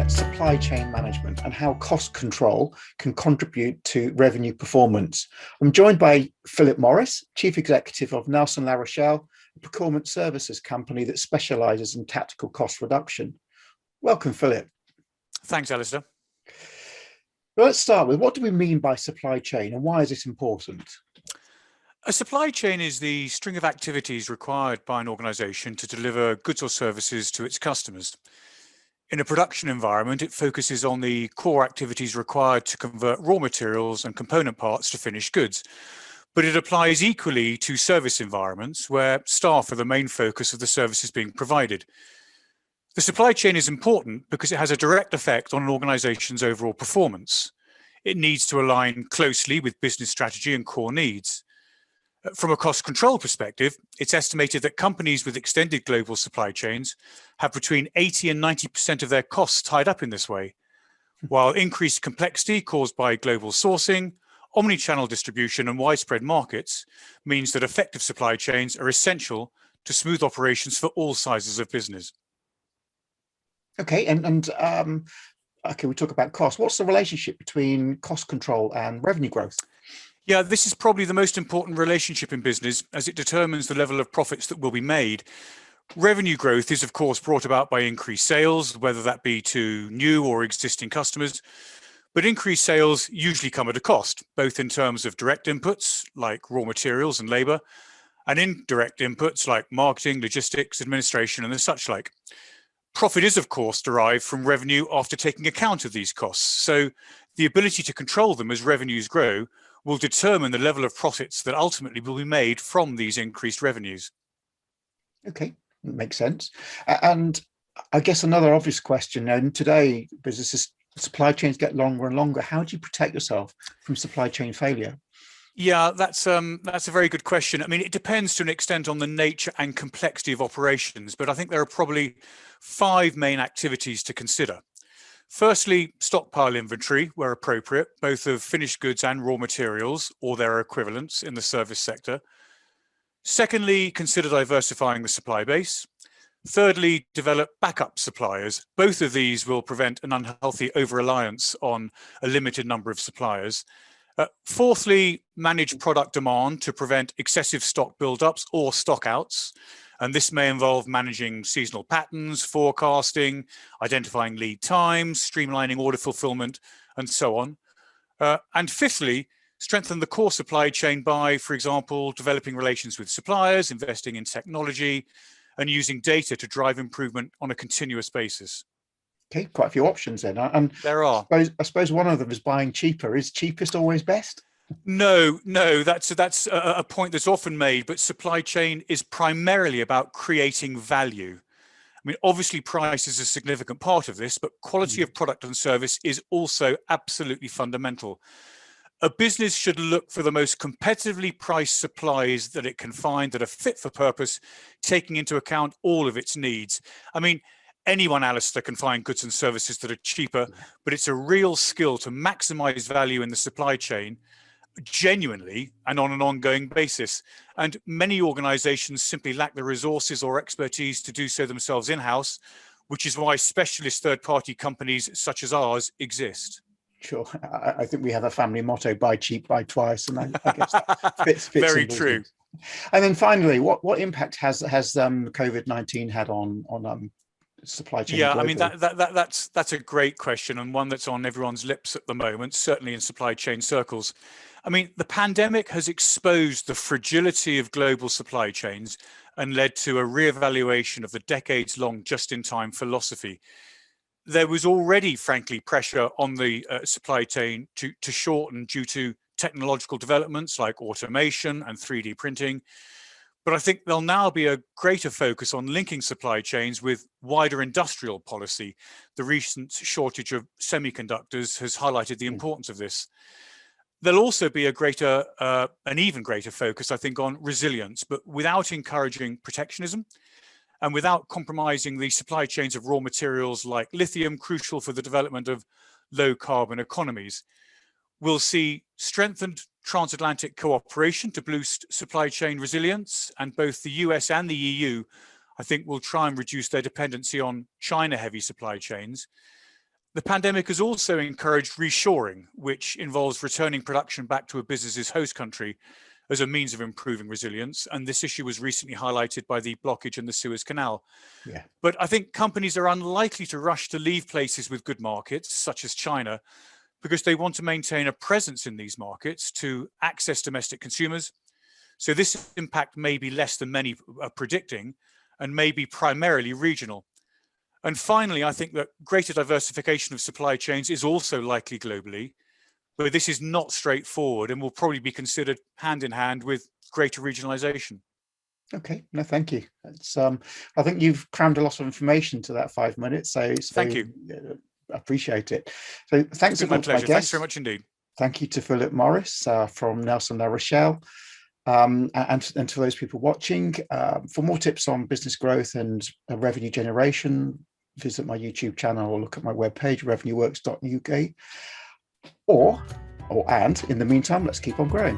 at supply chain management and how cost control can contribute to revenue performance. I'm joined by Philip Morris, Chief Executive of Nelson La Rochelle, a procurement services company that specialises in tactical cost reduction. Welcome, Philip. Thanks, Alistair. Well, let's start with, what do we mean by supply chain and why is it important? A supply chain is the string of activities required by an organisation to deliver goods or services to its customers. In a production environment, it focuses on the core activities required to convert raw materials and component parts to finished goods. But it applies equally to service environments where staff are the main focus of the services being provided. The supply chain is important because it has a direct effect on an organisation's overall performance. It needs to align closely with business strategy and core needs. From a cost control perspective, it's estimated that companies with extended global supply chains have between 80 and 90% of their costs tied up in this way, while increased complexity caused by global sourcing, omni-channel distribution and widespread markets means that effective supply chains are essential to smooth operations for all sizes of business. Okay, okay, we talk about cost. What's the relationship between cost control and revenue growth? Yeah, this is probably the most important relationship in business as it determines the level of profits that will be made. Revenue growth is, of course, brought about by increased sales, whether that be to new or existing customers. But increased sales usually come at a cost, both in terms of direct inputs like raw materials and labour, and indirect inputs like marketing, logistics, administration, and the such like. Profit is, of course, derived from revenue after taking account of these costs. So the ability to control them as revenues grow will determine the level of profits that ultimately will be made from these increased revenues. Okay, makes sense. And I guess another obvious question, and today businesses, supply chains get longer and longer. How do you protect yourself from supply chain failure? Yeah, that's a very good question. I mean, it depends to an extent on the nature and complexity of operations, but I think there are probably 5 main activities to consider. Firstly, stockpile inventory where appropriate, both of finished goods and raw materials or their equivalents in the service sector. Secondly, consider diversifying the supply base. Thirdly, develop backup suppliers. Both of these will prevent an unhealthy over-reliance on a limited number of suppliers. Fourthly, manage product demand to prevent excessive stock buildups or stockouts. And this may involve managing seasonal patterns, forecasting, identifying lead times, streamlining order fulfillment, and so on. And fifthly, strengthen the core supply chain by, for example, developing relations with suppliers, investing in technology, and using data to drive improvement on a continuous basis. Okay, quite a few options then. And there are. I suppose one of them is buying cheaper. Is cheapest always best? No, that's a point that's often made, but supply chain is primarily about creating value. I mean, obviously price is a significant part of this, but quality of product and service is also absolutely fundamental. A business should look for the most competitively priced supplies that it can find that are fit for purpose, taking into account all of its needs. I mean, anyone, Alistair, can find goods and services that are cheaper, but it's a real skill to maximize value in the supply chain genuinely and on an ongoing basis. And many organizations simply lack the resources or expertise to do so themselves in-house, which is why specialist third-party companies such as ours exist. Sure. I think we have a family motto, buy cheap, buy twice. And I guess that fits very true. And then finally, what impact has COVID-19 had on supply chain? Yeah, globally? I mean, that's a great question and one that's on everyone's lips at the moment, certainly in supply chain circles. I mean, the pandemic has exposed the fragility of global supply chains and led to a reevaluation of the decades-long just-in-time philosophy. There was already, frankly, pressure on the supply chain to shorten due to technological developments like automation and 3D printing. But I think there'll now be a greater focus on linking supply chains with wider industrial policy. The recent shortage of semiconductors has highlighted the importance of this. There'll also be an even greater focus, I think, on resilience, but without encouraging protectionism and without compromising the supply chains of raw materials like lithium, crucial for the development of low carbon economies. We'll see strengthened transatlantic cooperation to boost supply chain resilience, and both the US and the EU, I think, will try and reduce their dependency on China-heavy supply chains. The pandemic has also encouraged reshoring, which involves returning production back to a business's host country as a means of improving resilience. And this issue was recently highlighted by the blockage in the Suez Canal. Yeah. But I think companies are unlikely to rush to leave places with good markets, such as China, because they want to maintain a presence in these markets to access domestic consumers. So this impact may be less than many are predicting and may be primarily regional. And finally, I think that greater diversification of supply chains is also likely globally, but this is not straightforward and will probably be considered hand in hand with greater regionalization. Okay, no, thank you. It's I think you've crammed a lot of information to that 5 minutes, so Thank you. Appreciate it. So thanks It's been my again to my pleasure. guests. Thanks very much indeed. Thank you to Philip Morris from Nelson La Rochelle. And to those people watching, for more tips on business growth and revenue generation, visit my YouTube channel or look at my webpage, revenueworks.uk. And in the meantime, let's keep on growing.